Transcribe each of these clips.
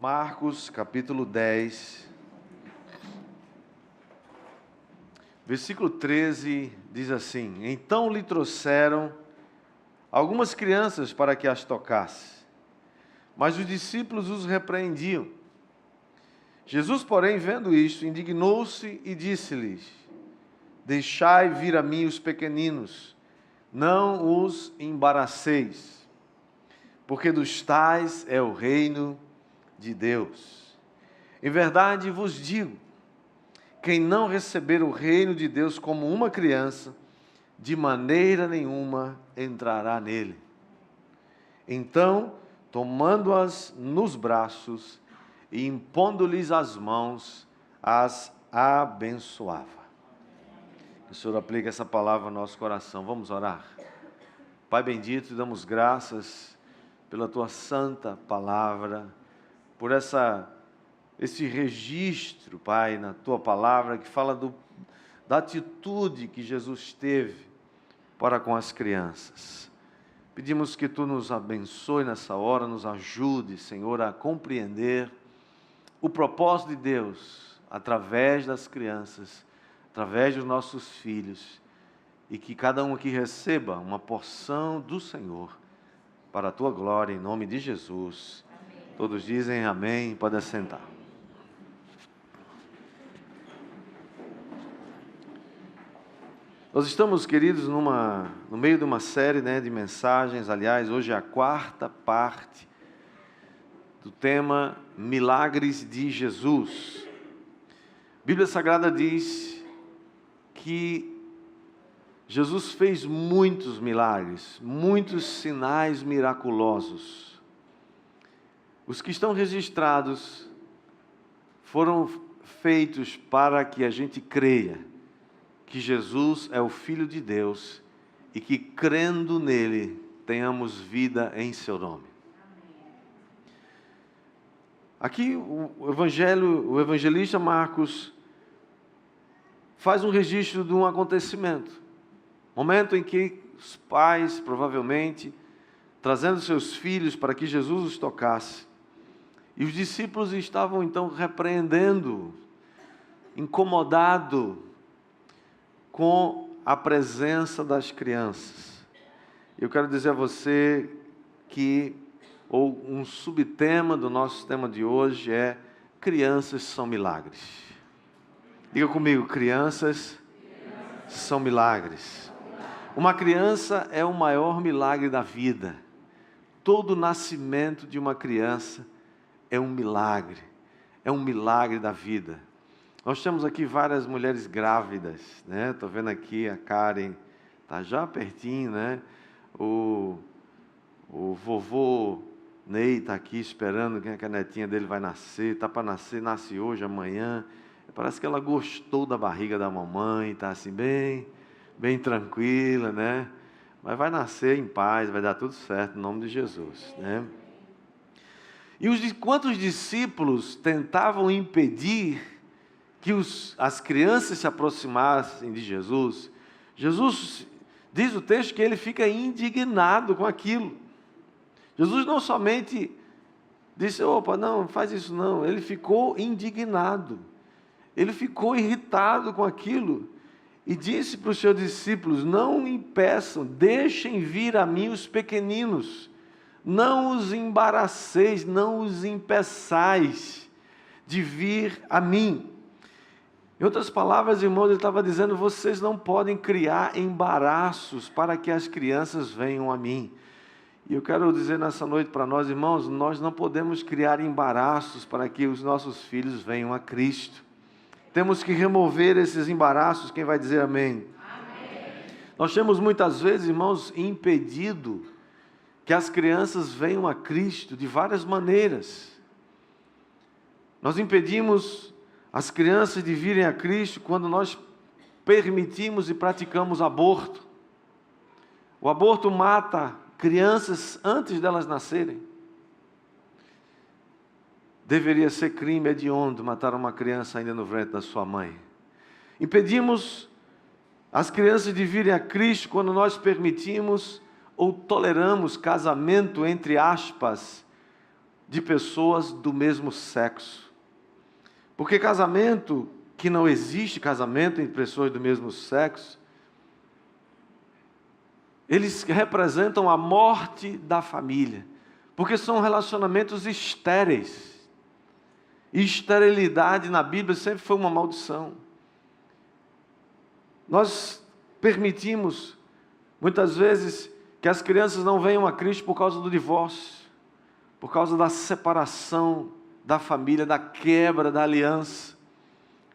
Marcos, capítulo 10, versículo 13, diz assim: Então lhe trouxeram algumas crianças para que as tocasse, mas os discípulos os repreendiam. Jesus, porém, vendo isto, indignou-se e disse-lhes: Deixai vir a mim os pequeninos, não os embaraceis, porque dos tais é o reino de Deus. Em verdade vos digo, quem não receber o reino de Deus como uma criança, de maneira nenhuma entrará nele. Então, tomando-as nos braços e impondo-lhes as mãos, as abençoava. Que o Senhor aplique essa palavra ao nosso coração. Vamos orar. Pai bendito, te damos graças pela tua santa palavra, por esse registro, Pai, na tua palavra, que fala da atitude que Jesus teve para com as crianças. Pedimos que tu nos abençoe nessa hora, nos ajude, Senhor, a compreender o propósito de Deus através das crianças, através dos nossos filhos, e que cada um aqui receba uma porção do Senhor para a tua glória, em nome de Jesus. Amém. Todos dizem amém, pode assentar. Nós estamos, queridos, no meio de uma série, de mensagens. Aliás, hoje é a quarta parte do tema Milagres de Jesus. A Bíblia Sagrada diz que Jesus fez muitos milagres, muitos sinais miraculosos. Os que estão registrados foram feitos para que a gente creia que Jesus é o Filho de Deus e que, crendo nele, tenhamos vida em seu nome. Aqui o evangelista Marcos faz um registro de um acontecimento. Momento em que os pais, provavelmente, trazendo seus filhos para que Jesus os tocasse, e os discípulos estavam então repreendendo, incomodado com a presença das crianças. Eu quero dizer a você que, ou um subtema do nosso tema de hoje é: crianças são milagres. Diga comigo: crianças são milagres. Uma criança é o maior milagre da vida. Todo nascimento de uma criança é um milagre da vida. Nós temos aqui várias mulheres grávidas, Estou vendo aqui a Karen, está já pertinho, O vovô Ney está aqui esperando que a netinha dele vai nascer, está para nascer, nasce hoje, amanhã. Parece que ela gostou da barriga da mamãe, está assim bem tranquila, Mas vai nascer em paz, vai dar tudo certo, em nome de Jesus, E quantos discípulos tentavam impedir que as crianças se aproximassem de Jesus? Jesus, diz o texto, que ele fica indignado com aquilo. Jesus não somente disse: opa, não faz isso não. Ele ficou indignado. Ele ficou irritado com aquilo. E disse para os seus discípulos: não impeçam, deixem vir a mim os pequeninos. Não os embaraceis, não os impeçais de vir a mim. Em outras palavras, irmãos, ele estava dizendo: vocês não podem criar embaraços para que as crianças venham a mim. E eu quero dizer nessa noite para nós, irmãos, nós não podemos criar embaraços para que os nossos filhos venham a Cristo. Temos que remover esses embaraços. Quem vai dizer amém? Amém. Nós temos muitas vezes, irmãos, impedido que as crianças venham a Cristo de várias maneiras. Nós impedimos as crianças de virem a Cristo quando nós permitimos e praticamos aborto. O aborto mata crianças antes delas nascerem. Deveria ser crime hediondo matar uma criança ainda no ventre da sua mãe. Impedimos as crianças de virem a Cristo quando nós permitimos ou toleramos casamento, entre aspas, de pessoas do mesmo sexo. Porque casamento, que não existe casamento entre pessoas do mesmo sexo, eles representam a morte da família, porque são relacionamentos estéreis. E esterilidade na Bíblia sempre foi uma maldição. Nós permitimos, muitas vezes, que as crianças não venham a Cristo por causa do divórcio, por causa da separação da família, da quebra da aliança.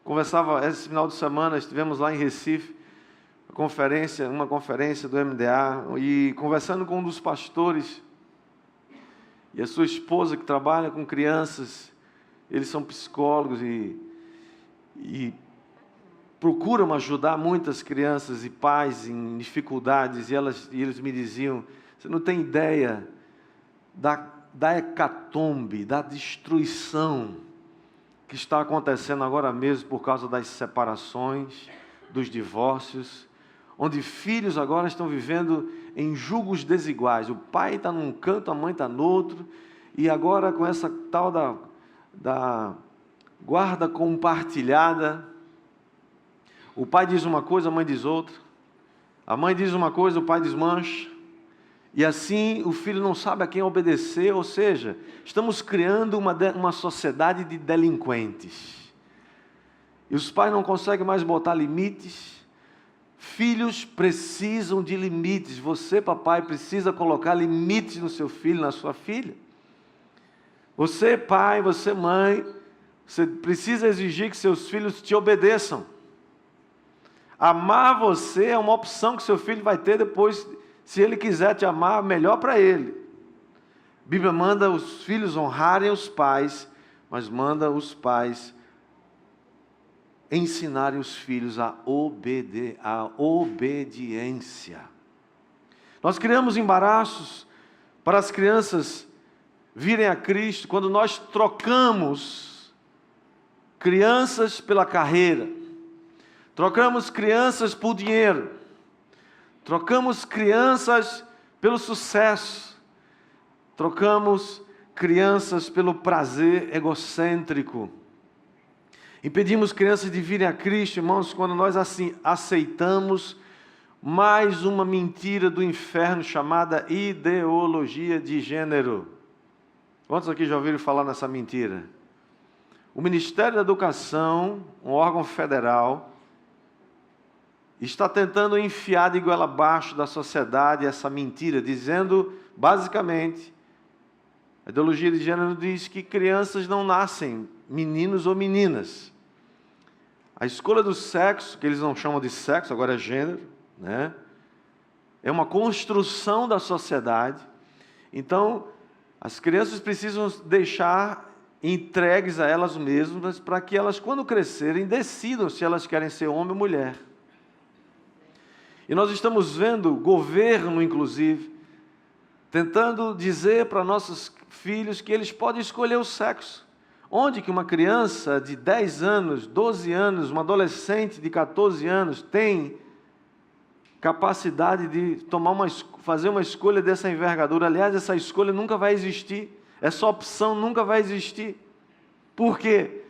Conversava esse final de semana, estivemos lá em Recife, uma conferência do MDA, e conversando com um dos pastores, e a sua esposa que trabalha com crianças, eles são psicólogos e procuram ajudar muitas crianças e pais em dificuldades, e eles me diziam, você não tem ideia da hecatombe, da destruição que está acontecendo agora mesmo por causa das separações, dos divórcios, onde filhos agora estão vivendo em julgos desiguais. O pai está num canto, a mãe está no outro, e agora com essa tal da guarda compartilhada, o pai diz uma coisa, a mãe diz outra, a mãe diz uma coisa, o pai desmancha, e assim o filho não sabe a quem obedecer, ou seja, estamos criando uma sociedade de delinquentes. E os pais não conseguem mais botar limites. Filhos precisam de limites. Você, papai, precisa colocar limites no seu filho, na sua filha. Você, pai, você, mãe, você precisa exigir que seus filhos te obedeçam. Amar você é uma opção que seu filho vai ter depois. Se ele quiser te amar, melhor para ele. A Bíblia manda os filhos honrarem os pais, mas manda os pais ensinarem os filhos a obediência. Nós criamos embaraços para as crianças virem a Cristo quando nós trocamos crianças pela carreira, trocamos crianças por dinheiro, trocamos crianças pelo sucesso, trocamos crianças pelo prazer egocêntrico. Impedimos crianças de virem a Cristo, irmãos, quando nós assim aceitamos mais uma mentira do inferno chamada ideologia de gênero. Quantos aqui já ouviram falar nessa mentira? O Ministério da Educação, um órgão federal, está tentando enfiar de goela abaixo da sociedade essa mentira, dizendo, basicamente, a ideologia de gênero diz que crianças não nascem meninos ou meninas. A escolha do sexo, que eles não chamam de sexo, agora é gênero, né? É uma construção da sociedade. Então, as crianças precisam deixar entregues a elas mesmas, para que elas, quando crescerem, decidam se elas querem ser homem ou mulher. E nós estamos vendo o governo, inclusive, tentando dizer para nossos filhos que eles podem escolher o sexo. Onde que uma criança de 10 anos, 12 anos, uma adolescente de 14 anos tem capacidade de fazer uma escolha dessa envergadura? Aliás, essa escolha nunca vai existir. Essa opção nunca vai existir. Por quê?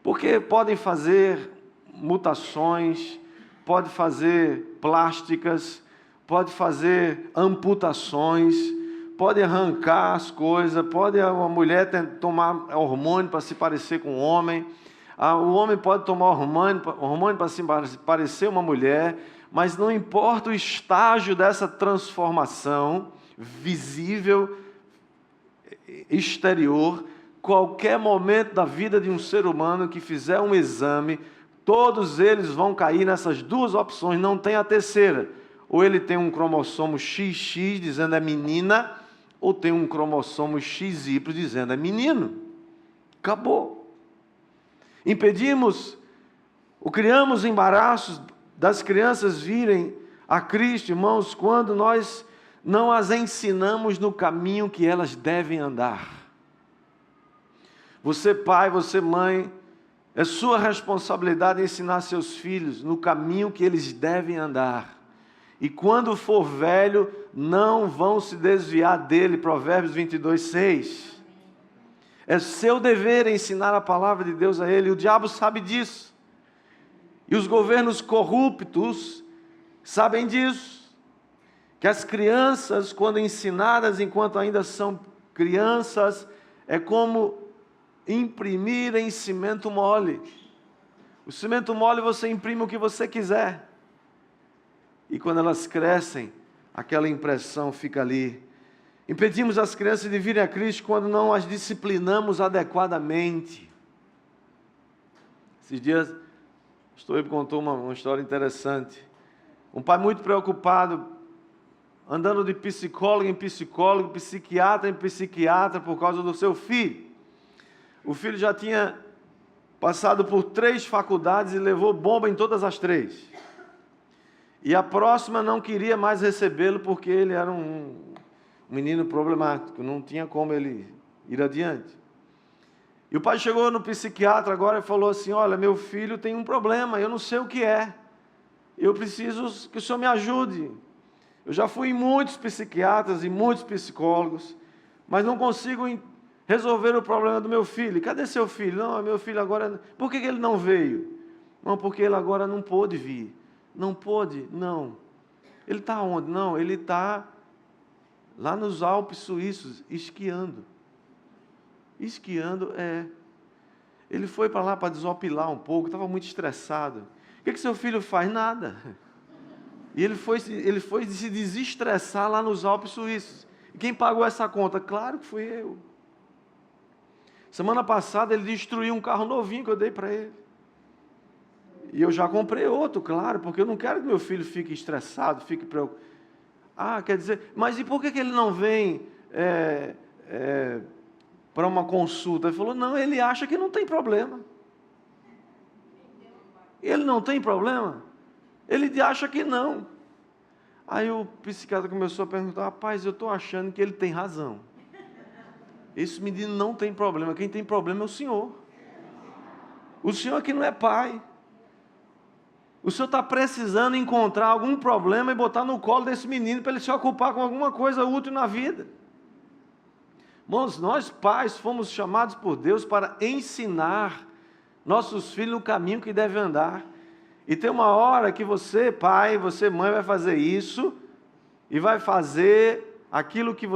Porque podem fazer mutações, pode fazer plásticas, pode fazer amputações, pode arrancar as coisas, pode uma mulher tomar hormônio para se parecer com um homem, o homem pode tomar hormônio para se parecer uma mulher, mas não importa o estágio dessa transformação visível, exterior, qualquer momento da vida de um ser humano que fizer um exame, todos eles vão cair nessas duas opções, não tem a terceira. Ou ele tem um cromossomo XX dizendo é menina, ou tem um cromossomo XY dizendo é menino. Acabou. Criamos embaraços das crianças virem a Cristo, irmãos, quando nós não as ensinamos no caminho que elas devem andar. Você pai, você mãe, é sua responsabilidade ensinar seus filhos no caminho que eles devem andar. E quando for velho, não vão se desviar dele. Provérbios 22:6. É seu dever ensinar a palavra de Deus a ele. O diabo sabe disso. E os governos corruptos sabem disso. Que as crianças, quando ensinadas enquanto ainda são crianças, é como imprimir em cimento mole. O cimento mole você imprime o que você quiser. E quando elas crescem, aquela impressão fica ali. Impedimos as crianças de virem a Cristo quando não as disciplinamos adequadamente. Esses dias, o pastor me contou uma história interessante. Um pai muito preocupado, andando de psicólogo em psicólogo, psiquiatra em psiquiatra, por causa do seu filho. O filho já tinha passado por 3 faculdades e levou bomba em todas as 3. E a próxima não queria mais recebê-lo porque ele era um menino problemático, não tinha como ele ir adiante. E o pai chegou no psiquiatra agora e falou assim: olha, meu filho tem um problema, eu não sei o que é. Eu preciso que o senhor me ajude. Eu já fui em muitos psiquiatras e muitos psicólogos, mas não consigo resolver o problema do meu filho. Cadê seu filho? Não, meu filho agora... Por que ele não veio? Não, porque ele agora não pôde vir. Não pôde? Não. Ele está onde? Não, ele está lá nos Alpes suíços, esquiando. Esquiando, Ele foi para lá para desopilar um pouco, estava muito estressado. O que seu filho faz? Nada. E ele foi se desestressar lá nos Alpes suíços. E quem pagou essa conta? Claro que fui eu. Semana passada ele destruiu um carro novinho que eu dei para ele. E eu já comprei outro, claro, porque eu não quero que meu filho fique estressado, fique preocupado. Quer dizer, mas e por que ele não vem para uma consulta? Ele falou, não, ele acha que não tem problema. Ele não tem problema? Ele acha que não. Aí o psiquiatra começou a perguntar, rapaz, eu estou achando que ele tem razão. Esse menino não tem problema, quem tem problema é o senhor. O senhor que não é pai. O senhor está precisando encontrar algum problema e botar no colo desse menino para ele se ocupar com alguma coisa útil na vida. Irmãos, nós pais fomos chamados por Deus para ensinar nossos filhos no caminho que devem andar. E tem uma hora que você, pai, você, mãe, vai fazer isso e vai fazer aquilo que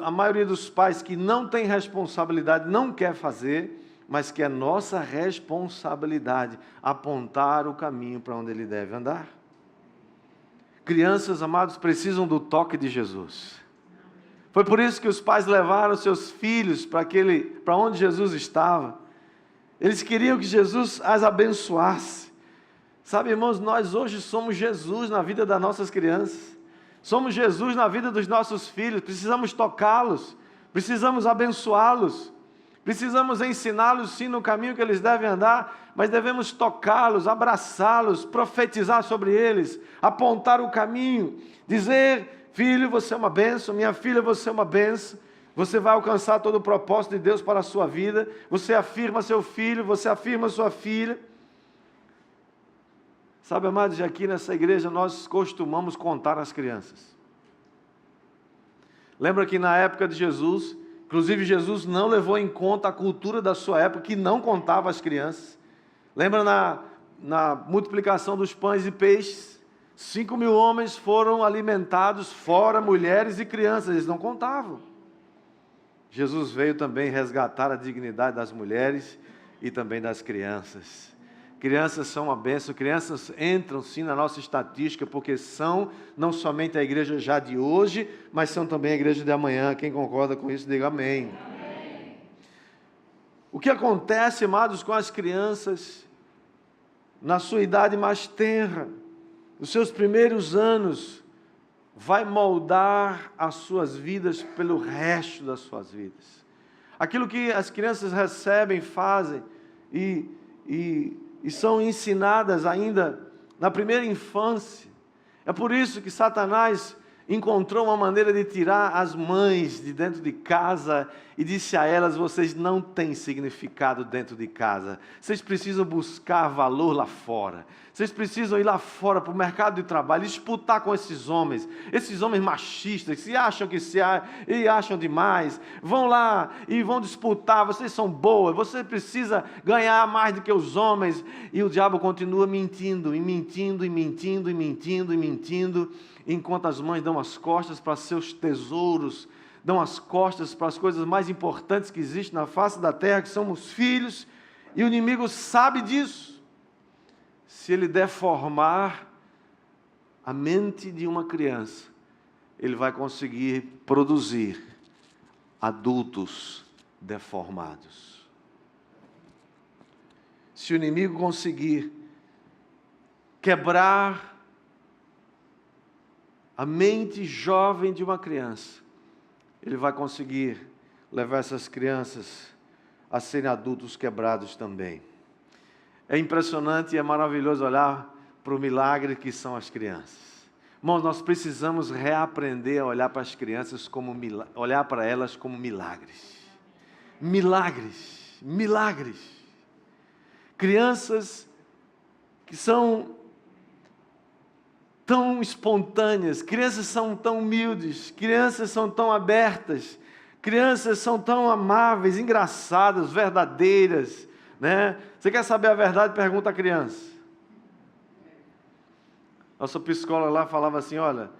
a maioria dos pais que não tem responsabilidade não quer fazer, mas que é nossa responsabilidade apontar o caminho para onde ele deve andar. Crianças, amados, precisam do toque de Jesus. Foi por isso que os pais levaram seus filhos para onde Jesus estava. Eles queriam que Jesus as abençoasse. Sabe, irmãos, nós hoje somos Jesus na vida das nossas crianças. Somos Jesus na vida dos nossos filhos. Precisamos tocá-los. Precisamos abençoá-los. Precisamos ensiná-los, sim, no caminho que eles devem andar, mas devemos tocá-los, abraçá-los, profetizar sobre eles, apontar o caminho, dizer, filho, você é uma bênção, minha filha, você é uma bênção, você vai alcançar todo o propósito de Deus para a sua vida, você afirma seu filho, você afirma sua filha. Sabe, amados, aqui nessa igreja nós costumamos contar as crianças. Lembra que na época de Jesus, inclusive Jesus não levou em conta a cultura da sua época, que não contava as crianças. Lembra na multiplicação dos pães e peixes? 5.000 homens foram alimentados, fora mulheres e crianças, eles não contavam. Jesus veio também resgatar a dignidade das mulheres e também das crianças. Crianças são uma bênção, crianças entram sim na nossa estatística, porque são não somente a igreja já de hoje, mas são também a igreja de amanhã. Quem concorda com isso, diga amém. Amém. O que acontece, amados, com as crianças na sua idade mais tenra, nos seus primeiros anos, vai moldar as suas vidas pelo resto das suas vidas. Aquilo que as crianças recebem, fazem e são ensinadas ainda na primeira infância. É por isso que Satanás encontrou uma maneira de tirar as mães de dentro de casa e disse a elas: vocês não têm significado dentro de casa, vocês precisam buscar valor lá fora, vocês precisam ir lá fora para o mercado de trabalho, disputar com esses homens machistas que e acham demais, vão lá e vão disputar, vocês são boas, você precisa ganhar mais do que os homens. E o diabo continua mentindo, e mentindo, e mentindo, e mentindo, e mentindo, enquanto as mães dão as costas para seus tesouros, dão as costas para as coisas mais importantes que existem na face da terra, que são os filhos, e o inimigo sabe disso. Se ele deformar a mente de uma criança, ele vai conseguir produzir adultos deformados. Se o inimigo conseguir quebrar a mente jovem de uma criança, ele vai conseguir levar essas crianças a serem adultos quebrados também. É impressionante e é maravilhoso olhar para o milagre que são as crianças. Irmãos, nós precisamos reaprender a olhar para as crianças olhar para elas como milagres. Milagres, milagres. Crianças que são tão espontâneas, crianças são tão humildes, crianças são tão abertas, crianças são tão amáveis, engraçadas, verdadeiras, né? Você quer saber a verdade? Pergunta à criança. Nossa psicóloga lá falava assim: olha,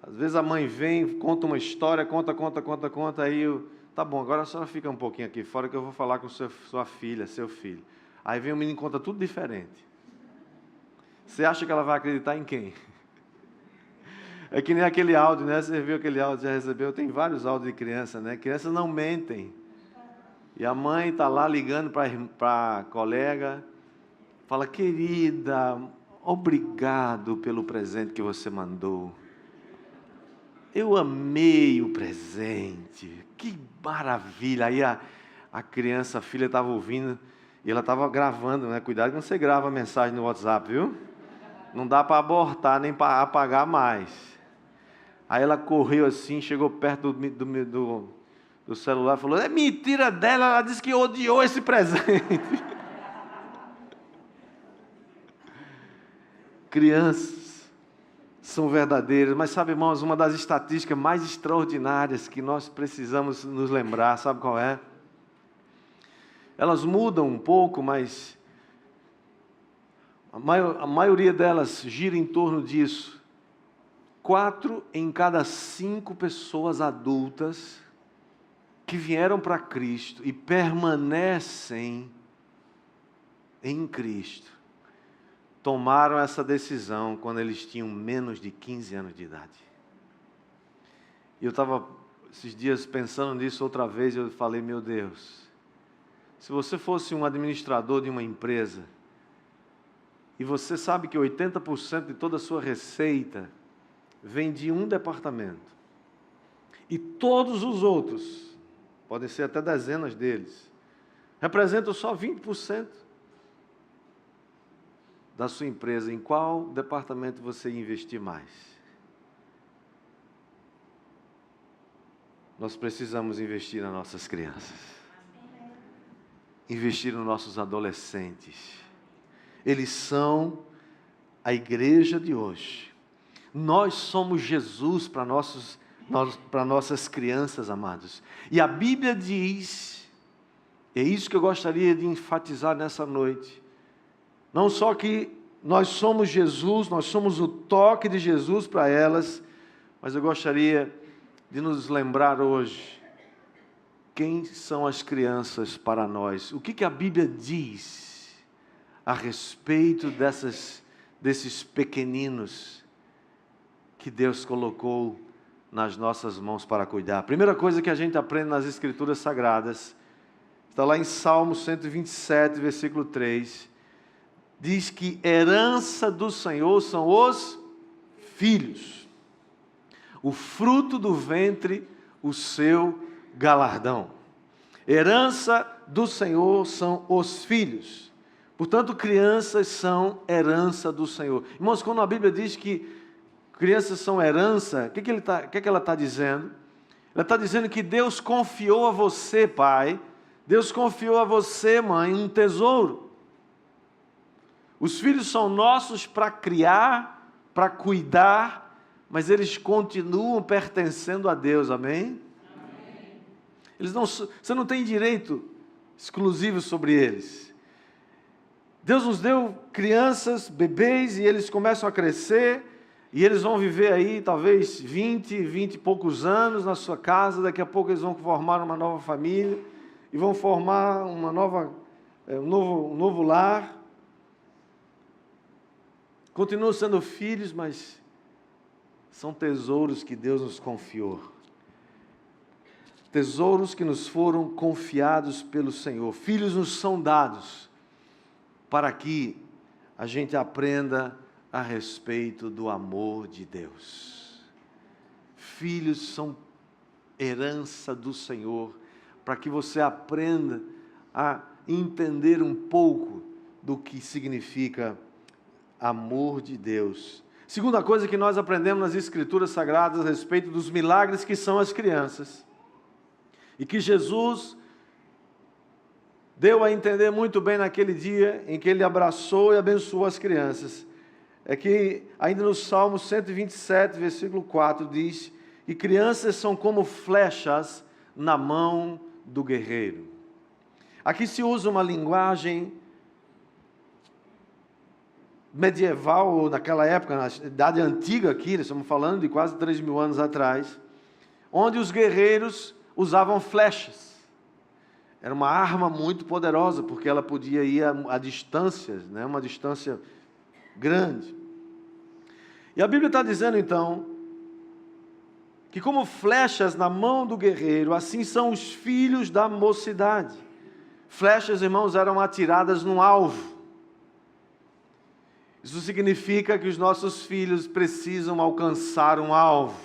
às vezes a mãe vem, conta uma história, conta, aí tá bom, agora a senhora fica um pouquinho aqui fora que eu vou falar com sua filha, seu filho. Aí vem o menino e conta tudo diferente. Você acha que ela vai acreditar em quem? É que nem aquele áudio, né? Você viu aquele áudio, já recebeu? Tem vários áudios de criança, né? Crianças não mentem. E a mãe está lá ligando para a colega, fala: querida, obrigado pelo presente que você mandou. Eu amei o presente. Que maravilha. Aí a criança, a filha estava ouvindo e ela estava gravando, né? Cuidado quando você grava a mensagem no WhatsApp, viu? Não dá para abortar nem para apagar mais. Aí ela correu assim, chegou perto do celular e falou: é mentira dela, ela disse que odiou esse presente. Crianças são verdadeiras, mas sabe, irmãos, uma das estatísticas mais extraordinárias que nós precisamos nos lembrar, sabe qual é? Elas mudam um pouco, mas a maioria delas gira em torno disso. 4 em cada 5 pessoas adultas que vieram para Cristo e permanecem em Cristo, tomaram essa decisão quando eles tinham menos de 15 anos de idade. E eu estava esses dias pensando nisso outra vez, e eu falei: meu Deus, se você fosse um administrador de uma empresa, e você sabe que 80% de toda a sua receita vem de um departamento, e todos os outros, podem ser até dezenas deles, representam só 20% da sua empresa, em qual departamento você ia investir mais? Nós precisamos investir nas nossas crianças, investir nos nossos adolescentes. Eles são a igreja de hoje. Nós somos Jesus para nossas crianças, amados. E a Bíblia diz, é isso que eu gostaria de enfatizar nessa noite, não só que nós somos Jesus, nós somos o toque de Jesus para elas, mas eu gostaria de nos lembrar hoje, quem são as crianças para nós? O que a Bíblia diz a respeito desses pequeninos que Deus colocou nas nossas mãos para cuidar? A primeira coisa que a gente aprende nas Escrituras Sagradas, está lá em Salmo 127, versículo 3, diz que herança do Senhor são os filhos, o fruto do ventre, o seu galardão. Herança do Senhor são os filhos. Portanto, crianças são herança do Senhor. Irmãos, quando a Bíblia diz que crianças são herança, o que ela está dizendo? Ela está dizendo que Deus confiou a você, pai, Deus confiou a você, mãe, um tesouro. Os filhos são nossos para criar, para cuidar, mas eles continuam pertencendo a Deus, amém? Você não tem direito exclusivo sobre eles. Deus nos deu crianças, bebês, e eles começam a crescer, e eles vão viver aí talvez 20 e poucos anos na sua casa, daqui a pouco eles vão formar uma nova família, e vão formar um novo lar. Continuam sendo filhos, mas são tesouros que Deus nos confiou. Tesouros que nos foram confiados pelo Senhor. Filhos nos são dados para que a gente aprenda a respeito do amor de Deus. Filhos são herança do Senhor, para que você aprenda a entender um pouco do que significa amor de Deus. Segunda coisa que nós aprendemos nas Escrituras Sagradas a respeito dos milagres que são as crianças. E que Jesus deu a entender muito bem naquele dia em que Ele abraçou e abençoou as crianças. É que ainda no Salmo 127, versículo 4, diz que crianças são como flechas na mão do guerreiro. Aqui se usa uma linguagem medieval, ou naquela época, na idade antiga aqui, nós estamos falando de quase 3.000 anos atrás, onde os guerreiros usavam flechas. Era uma arma muito poderosa, porque ela podia ir a distâncias, né? Uma distância grande. E a Bíblia está dizendo então, que como flechas na mão do guerreiro, assim são os filhos da mocidade. Flechas, irmãos, eram atiradas num alvo. Isso significa que os nossos filhos precisam alcançar um alvo.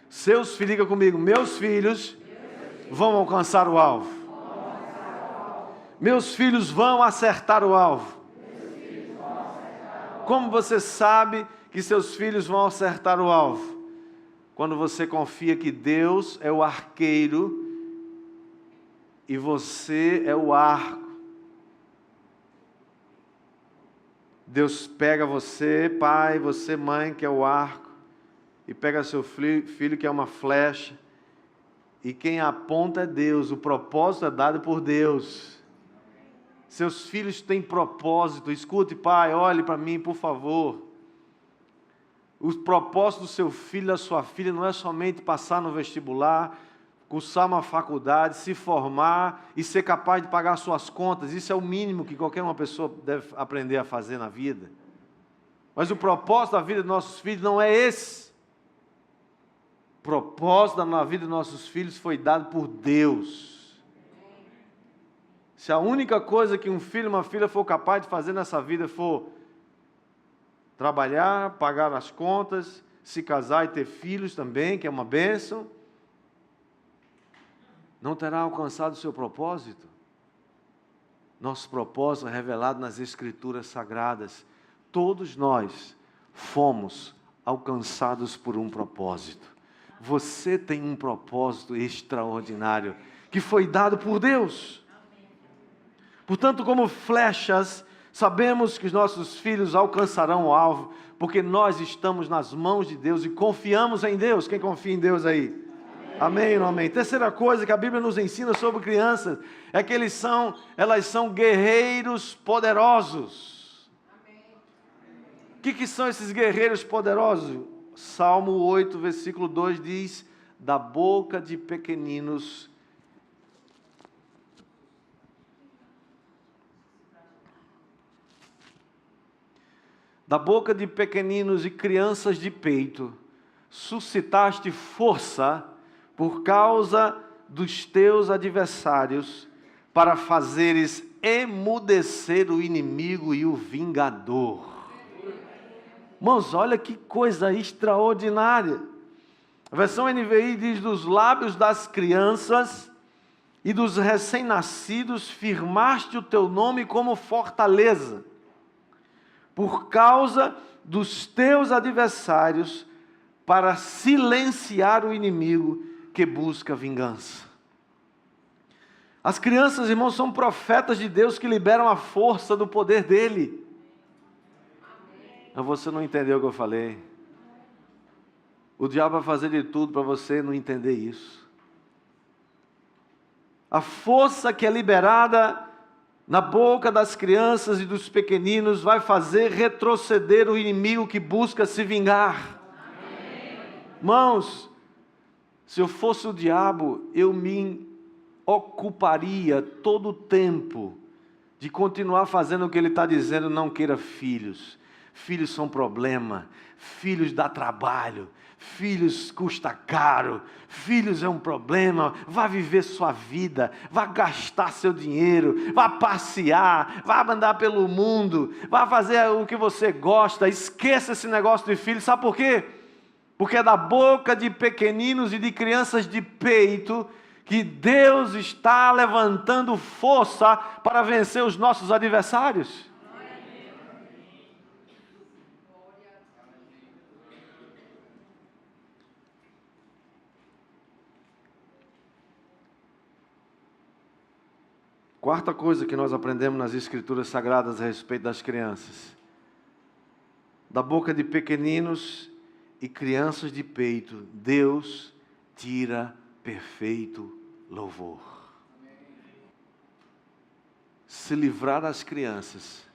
Seus filhos, diga comigo, meus filhos vão alcançar o alvo. Meus filhos vão acertar o alvo. Como você sabe que seus filhos vão acertar o alvo? Quando você confia que Deus é o arqueiro e você é o arco. Deus pega você, pai, você, mãe, que é o arco, e pega seu filho, que é uma flecha, e quem aponta é Deus, o propósito é dado por Deus. Seus filhos têm propósito. Escute, pai, olhe para mim, por favor. O propósito do seu filho, da sua filha, não é somente passar no vestibular, cursar uma faculdade, se formar e ser capaz de pagar suas contas. Isso é o mínimo que qualquer uma pessoa deve aprender a fazer na vida. Mas o propósito da vida dos nossos filhos não é esse. O propósito na vida dos nossos filhos foi dado por Deus. Se a única coisa que um filho e uma filha for capaz de fazer nessa vida for trabalhar, pagar as contas, se casar e ter filhos também, que é uma bênção, não terá alcançado o seu propósito. Nosso propósito é revelado nas Escrituras Sagradas. Todos nós fomos alcançados por um propósito. Você tem um propósito extraordinário que foi dado por Deus. Portanto, como flechas, sabemos que os nossos filhos alcançarão o alvo, porque nós estamos nas mãos de Deus e confiamos em Deus. Quem confia em Deus aí? Amém ou não amém? Terceira coisa que a Bíblia nos ensina sobre crianças é que elas são guerreiros poderosos. O que são esses guerreiros poderosos? Salmo 8, versículo 2 diz: da boca de pequeninos e crianças de peito suscitaste força por causa dos teus adversários, para fazeres emudecer o inimigo e o vingador. Irmãos, olha que coisa extraordinária. A versão NVI diz: dos lábios das crianças e dos recém-nascidos firmaste o teu nome como fortaleza. por causa dos teus adversários, para silenciar o inimigo que busca vingança. As crianças, irmãos, são profetas de Deus que liberam a força do poder dele. Mas você não entendeu o que eu falei. O diabo vai fazer de tudo para você não entender isso. A força que é liberada na boca das crianças e dos pequeninos vai fazer retroceder o inimigo que busca se vingar. Amém. Irmãos, se eu fosse o diabo, eu me ocuparia todo o tempo de continuar fazendo o que ele está dizendo: não queira filhos. Filhos são problema, filhos dá trabalho, filhos custa caro, filhos é um problema. Vá viver sua vida, vá gastar seu dinheiro, vá passear, vá andar pelo mundo, vá fazer o que você gosta, esqueça esse negócio de filhos. Sabe por quê? Porque é da boca de pequeninos e de crianças de peito que Deus está levantando força para vencer os nossos adversários. Quarta coisa que nós aprendemos nas Escrituras Sagradas a respeito das crianças: da boca de pequeninos e crianças de peito, Deus tira perfeito louvor. Se livrar das crianças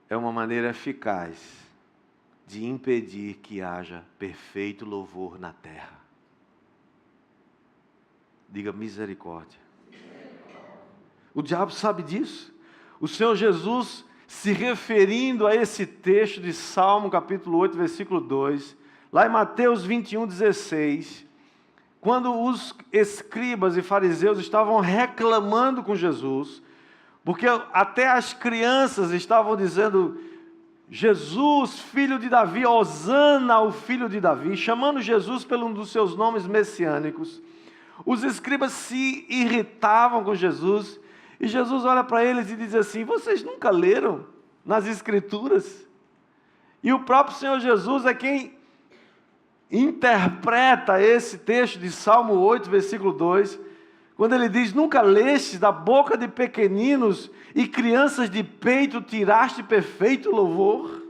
é uma maneira eficaz de impedir que haja perfeito louvor na terra. Diga misericórdia. O diabo sabe disso. O Senhor Jesus, se referindo a esse texto de Salmo capítulo 8, versículo 2, lá em Mateus 21, 16, quando os escribas e fariseus estavam reclamando com Jesus, porque até as crianças estavam dizendo: Jesus, filho de Davi, hosana ao filho de Davi, chamando Jesus pelo um dos seus nomes messiânicos. Os escribas se irritavam com Jesus, e Jesus olha para eles e diz assim: vocês nunca leram nas Escrituras? E o próprio Senhor Jesus é quem interpreta esse texto de Salmo 8, versículo 2, quando ele diz: nunca lestes da boca de pequeninos e crianças de peito tiraste perfeito louvor?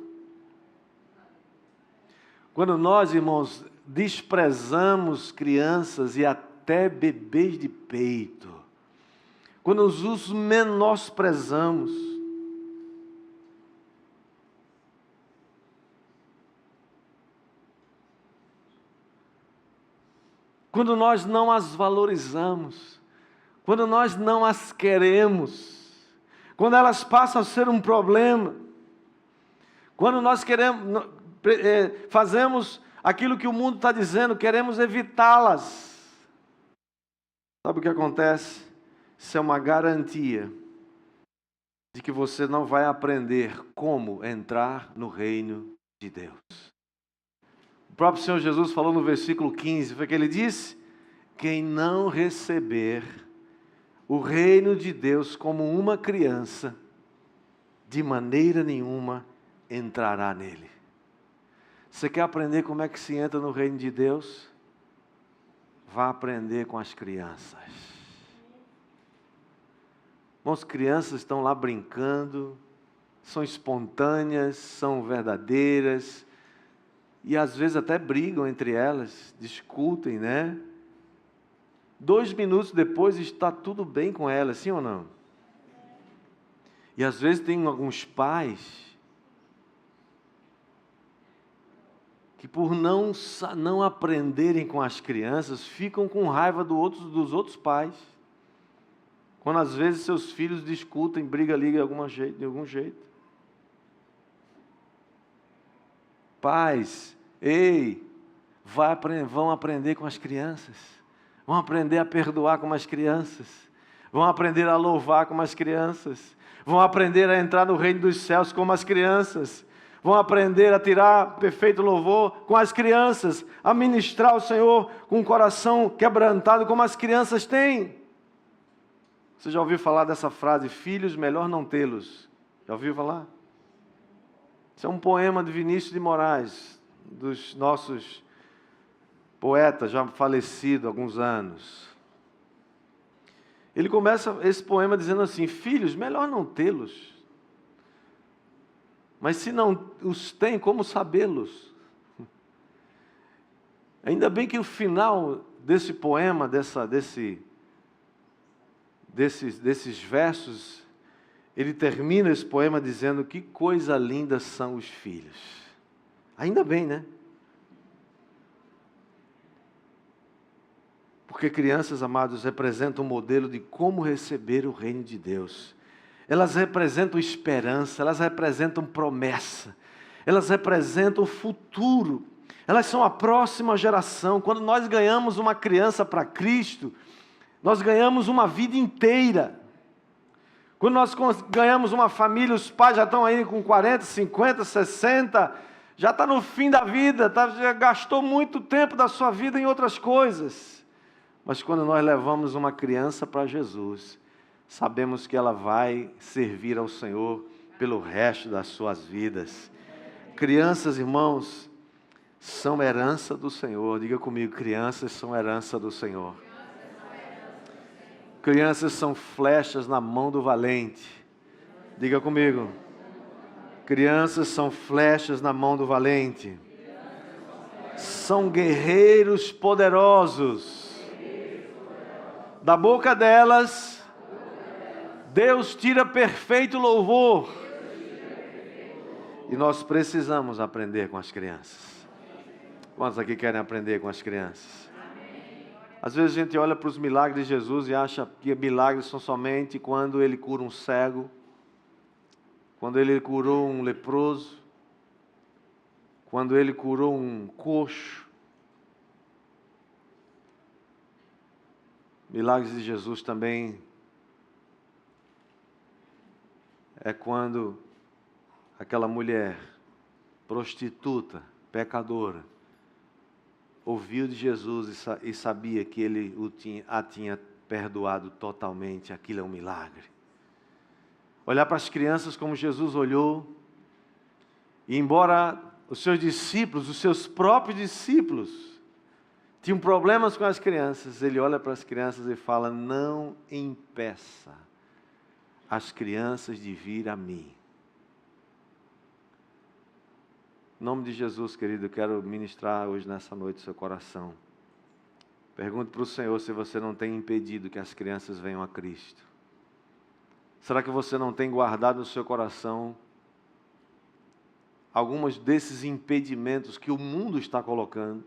Quando nós, irmãos, desprezamos crianças e até bebês de peito, quando os menosprezamos, quando nós não as valorizamos, quando nós não as queremos, quando elas passam a ser um problema, quando nós fazemos aquilo que o mundo está dizendo, queremos evitá-las, sabe o que acontece? Isso é uma garantia de que você não vai aprender como entrar no reino de Deus. O próprio Senhor Jesus falou no versículo 15, foi que ele disse: quem não receber o reino de Deus como uma criança, de maneira nenhuma entrará nele. Você quer aprender como é que se entra no reino de Deus? Vá aprender com as crianças. As crianças estão lá brincando, são espontâneas, são verdadeiras, e às vezes até brigam entre elas, discutem, né? 2 minutos depois está tudo bem com elas, sim ou não? E às vezes tem alguns pais que, por não aprenderem com as crianças, ficam com raiva dos outros pais. Quando às vezes seus filhos discutem, brigam ali de algum jeito. Pais, vão aprender com as crianças. Vão aprender a perdoar com as crianças. Vão aprender a louvar com as crianças. Vão aprender a entrar no reino dos céus como as crianças. Vão aprender a tirar perfeito louvor com as crianças. A ministrar o Senhor com o coração quebrantado como as crianças têm. Você já ouviu falar dessa frase: filhos, melhor não tê-los? Já ouviu falar? Esse é um poema de Vinícius de Moraes, dos nossos poetas já falecido há alguns anos. Ele começa esse poema dizendo assim: filhos, melhor não tê-los, mas se não os tem, como sabê-los? Ainda bem que o final desse poema, desses versos, ele termina esse poema dizendo: que coisa linda são os filhos. Ainda bem, né? Porque crianças, amados, representam um modelo de como receber o reino de Deus. Elas representam esperança, elas representam promessa, elas representam o futuro. Elas são a próxima geração. Quando nós ganhamos uma criança para Cristo, nós ganhamos uma vida inteira. Quando nós ganhamos uma família, os pais já estão aí com 40, 50, 60, já está no fim da vida, já gastou muito tempo da sua vida em outras coisas. Mas quando nós levamos uma criança para Jesus, sabemos que ela vai servir ao Senhor pelo resto das suas vidas. Crianças, irmãos, são herança do Senhor. Diga comigo: crianças são herança do Senhor. Crianças são flechas na mão do valente. Diga comigo: crianças são flechas na mão do valente. São guerreiros poderosos. Da boca delas, Deus tira perfeito louvor. E nós precisamos aprender com as crianças. Quantos aqui querem aprender com as crianças? Às vezes a gente olha para os milagres de Jesus e acha que milagres são somente quando Ele cura um cego, quando Ele curou um leproso, quando Ele curou um coxo. Milagres de Jesus também é quando aquela mulher prostituta, pecadora, ouviu de Jesus e sabia que Ele a tinha perdoado totalmente. Aquilo é um milagre. Olhar para as crianças como Jesus olhou, e embora os seus discípulos, os seus próprios discípulos, tinham problemas com as crianças, Ele olha para as crianças e fala: não impeça as crianças de vir a mim. Em nome de Jesus, querido, eu quero ministrar hoje nessa noite o seu coração. Pergunte para o Senhor se você não tem impedido que as crianças venham a Cristo. Será que você não tem guardado no seu coração alguns desses impedimentos que o mundo está colocando,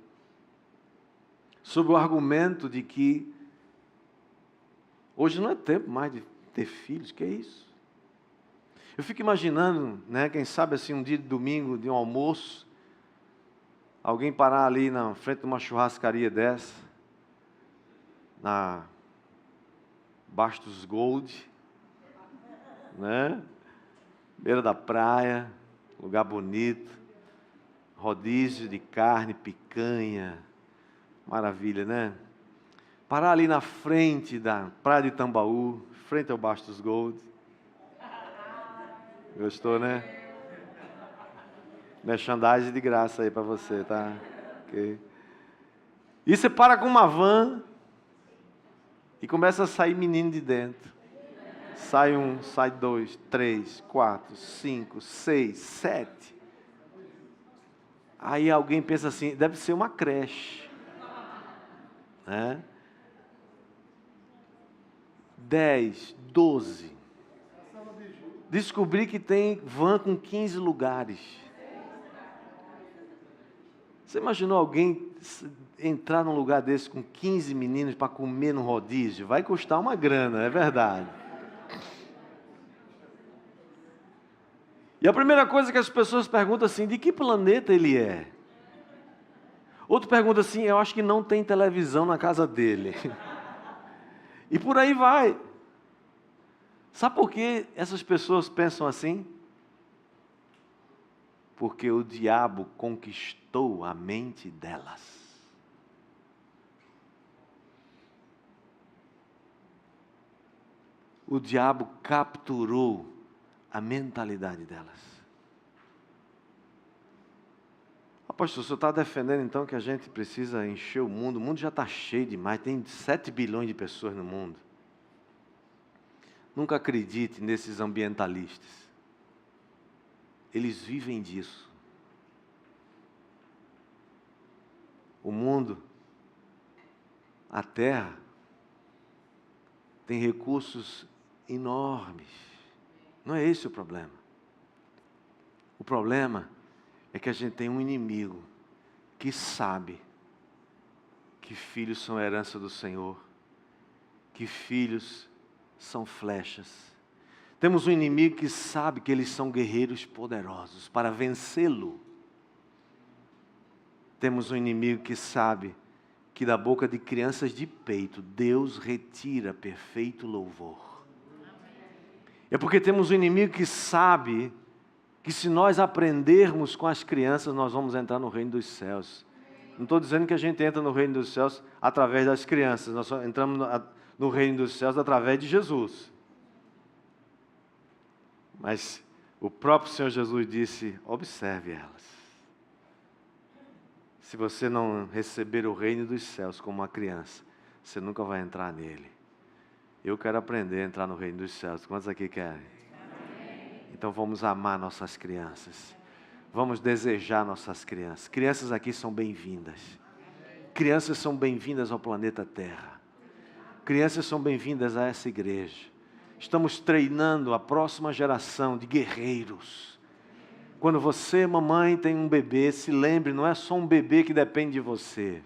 sob o argumento de que hoje não é tempo mais de ter filhos? Que é isso? Eu fico imaginando, né, quem sabe assim, um dia de domingo, de um almoço, alguém parar ali na frente de uma churrascaria dessa, na Bastos Gold, né, beira da praia, lugar bonito, rodízio de carne, picanha, maravilha, né? Parar ali na frente da praia de Tambaú, frente ao Bastos Gold. Gostou, né? Merchandising de graça aí para você, tá? Okay. E você para com uma van e começa a sair menino de dentro. Sai um, sai dois, 3, 4, 5, 6, 7. Aí alguém pensa assim: deve ser uma creche, né? 10, 12. Descobri que tem van com 15 lugares. Você imaginou alguém entrar num lugar desse com 15 meninos para comer no rodízio? Vai custar uma grana, é verdade. E a primeira coisa que as pessoas perguntam assim: de que planeta ele é? Outro pergunta assim: eu acho que não tem televisão na casa dele. E por aí vai. Sabe por que essas pessoas pensam assim? Porque o diabo conquistou a mente delas. O diabo capturou a mentalidade delas. Pastor, o senhor está defendendo então que a gente precisa encher o mundo já está cheio demais, tem 7 bilhões de pessoas no mundo. Nunca acredite nesses ambientalistas. Eles vivem disso. O mundo, a terra, tem recursos enormes. Não é esse o problema. O problema é que a gente tem um inimigo que sabe que filhos são herança do Senhor, que filhos são flechas. Temos um inimigo que sabe que eles são guerreiros poderosos. Para vencê-lo, temos um inimigo que sabe que da boca de crianças de peito, Deus retira perfeito louvor. É porque temos um inimigo que sabe que se nós aprendermos com as crianças, nós vamos entrar no reino dos céus. Não estou dizendo que a gente entra no reino dos céus através das crianças, nós só entramos no reino dos céus através de Jesus. Mas o próprio Senhor Jesus disse, observe elas. Se você não receber o reino dos céus como uma criança, você nunca vai entrar nele. Eu quero aprender a entrar no reino dos céus. Quantos aqui querem? Então vamos amar nossas crianças. Vamos desejar nossas crianças. Crianças aqui são bem-vindas. Crianças são bem-vindas ao planeta Terra. Crianças são bem-vindas a essa igreja. Estamos treinando a próxima geração de guerreiros. Quando você, mamãe, tem um bebê, se lembre, não é só um bebê que depende de você.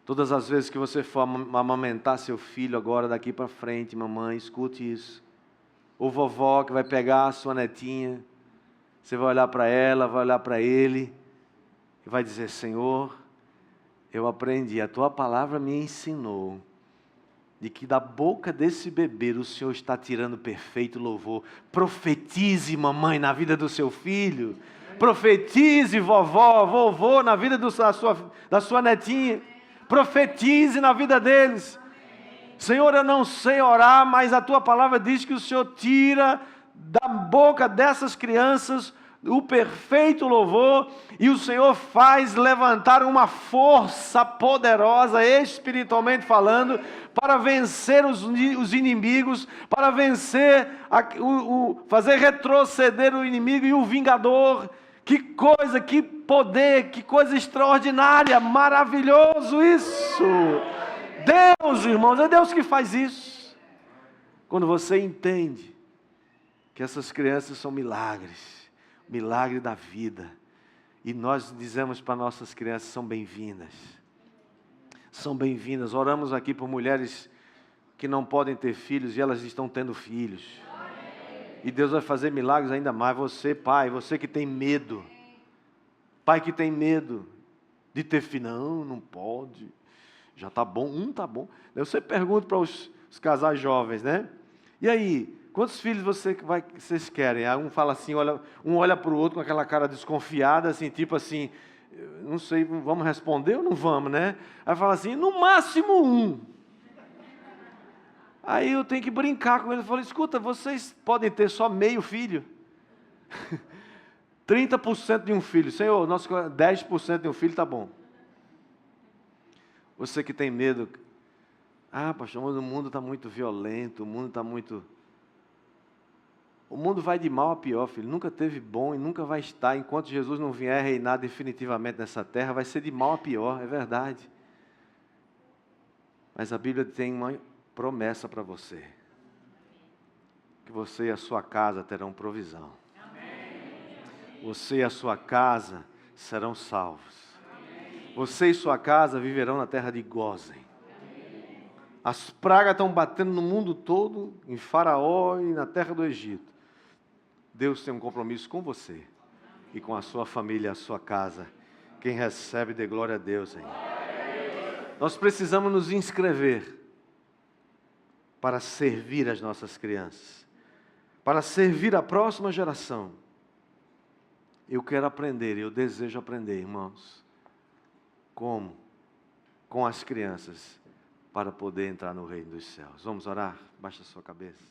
Todas as vezes que você for amamentar seu filho agora, daqui para frente, mamãe, escute isso. Ou vovó que vai pegar a sua netinha, você vai olhar para ela, vai olhar para ele, e vai dizer, Senhor, eu aprendi, a tua palavra me ensinou, de que da boca desse bebê o Senhor está tirando perfeito louvor. Profetize, mamãe, na vida do seu filho. Profetize, vovó, vovô, na vida da sua netinha. Profetize na vida deles. Senhor, eu não sei orar, mas a tua palavra diz que o Senhor tira da boca dessas crianças o perfeito louvor, e o Senhor faz levantar uma força poderosa, espiritualmente falando, para vencer os inimigos, para vencer, fazer retroceder o inimigo e o vingador. Que coisa, que poder, que coisa extraordinária, maravilhoso isso! Deus, irmãos, é Deus que faz isso. Quando você entende que essas crianças são milagres, milagre da vida, e nós dizemos para nossas crianças, são bem-vindas. São bem-vindas. Oramos aqui por mulheres que não podem ter filhos e elas estão tendo filhos. E Deus vai fazer milagres ainda mais. Você, pai, você que tem medo. Pai que tem medo de ter filho. Não pode. Já está bom, está bom. Eu sempre pergunto para os casais jovens, né? E aí, quantos filhos vocês querem? Aí um fala assim, um olha para o outro com aquela cara desconfiada, assim, tipo assim, não sei, vamos responder ou não vamos, né? Aí fala assim, no máximo um. Aí eu tenho que brincar com ele, eu falo, escuta, vocês podem ter só meio filho? 30% de um filho. Senhor, nosso 10% de um filho está bom. Você que tem medo, pastor, mas o mundo está muito violento, o mundo vai de mal a pior, filho. Nunca teve bom e nunca vai estar. Enquanto Jesus não vier reinar definitivamente nessa terra, vai ser de mal a pior, é verdade. Mas a Bíblia tem uma promessa para você. Que você e a sua casa terão provisão. Você e a sua casa serão salvos. Você e sua casa viverão na terra de Gósen. As pragas estão batendo no mundo todo, em Faraó e na terra do Egito. Deus tem um compromisso com você e com a sua família, a sua casa. Quem recebe, dê glória a Deus, hein? Nós precisamos nos inscrever para servir as nossas crianças, para servir a próxima geração. Eu quero aprender, eu desejo aprender, irmãos, como? Com as crianças, para poder entrar no reino dos céus. Vamos orar? Baixa a sua cabeça.